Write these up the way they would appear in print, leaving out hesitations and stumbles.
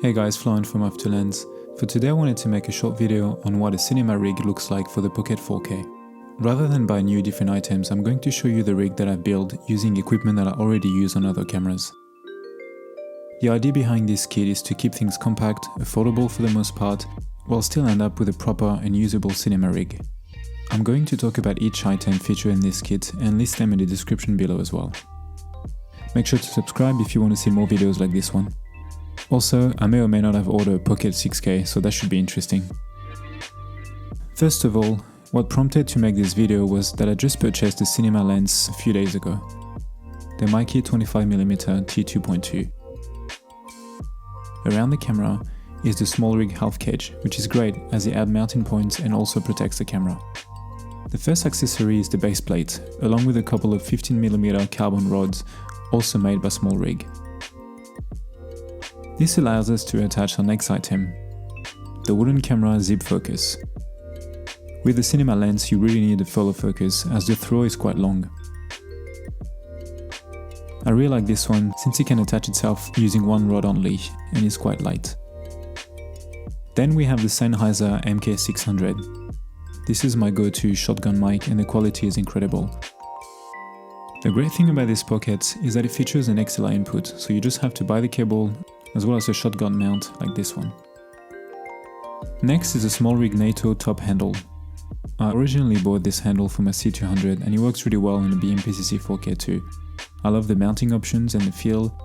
Hey guys, Florent from Off to Lens. For today I wanted to make a short video on what a cinema rig looks like for the Pocket 4K. Rather than buy new different items, I'm going to show you the rig that I've built using equipment that I already use on other cameras. The idea behind this kit is to keep things compact, affordable for the most part, while still end up with a proper and usable cinema rig. I'm going to talk about each item featured in this kit and list them in the description below as well. Make sure to subscribe if you want to see more videos like this one. Also, I may or may not have ordered a Pocket 6K, so that should be interesting. First of all, what prompted to make this video was that I just purchased a cinema lens a few days ago. The Mikey 25mm T2.2. Around the camera is the SMALLRIG half cage, which is great as it adds mounting points and also protects the camera. The first accessory is the baseplate, along with a couple of 15mm carbon rods, also made by SMALLRIG. This allows us to attach our next item, the wooden camera zip focus. With the cinema lens you really need a follow focus as the throw is quite long. I really like this one since it can attach itself using one rod only and is quite light. Then we have the SENNHEISER MK600. This is my go-to shotgun mic and the quality is incredible. The great thing about this pocket is that it features an XLR input, so you just have to buy the cable as well as a shotgun mount like this one. Next is a SMALLRIG NATO top handle. I originally bought this handle for my C200 and it works really well in the BMPCC4K too. I love the mounting options and the feel.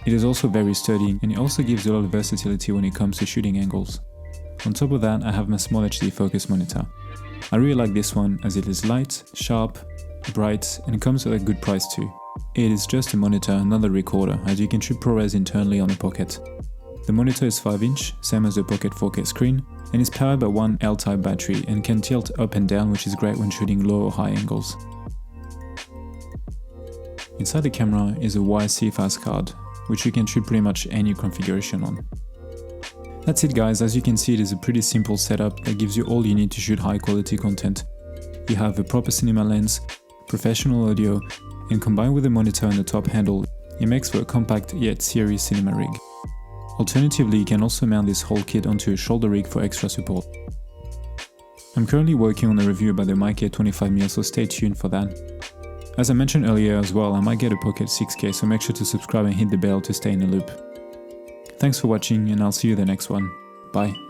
It is also very sturdy and it also gives a lot of versatility when it comes to shooting angles. On top of that, I have my SMALLHD focus monitor. I really like this one as it is light, sharp, bright, and it comes at a good price too. It is just a monitor, not a recorder, as you can shoot ProRes internally on a Pocket. The monitor is 5-inch, same as the Pocket 4K screen, and is powered by one L-type battery and can tilt up and down, which is great when shooting low or high angles. Inside the camera is a wire CFast card, which you can shoot pretty much any configuration on. That's it guys, as you can see it is a pretty simple setup that gives you all you need to shoot high quality content. You have a proper cinema lens, professional audio, and combined with the monitor and the top handle, it makes for a compact yet serious cinema rig. Alternatively, you can also mount this whole kit onto a shoulder rig for extra support. I'm currently working on a review about the Mikey 25mm, so stay tuned for that. As I mentioned earlier as well, I might get a Pocket 6K, so make sure to subscribe and hit the bell to stay in the loop. Thanks for watching and I'll see you in the next one. Bye.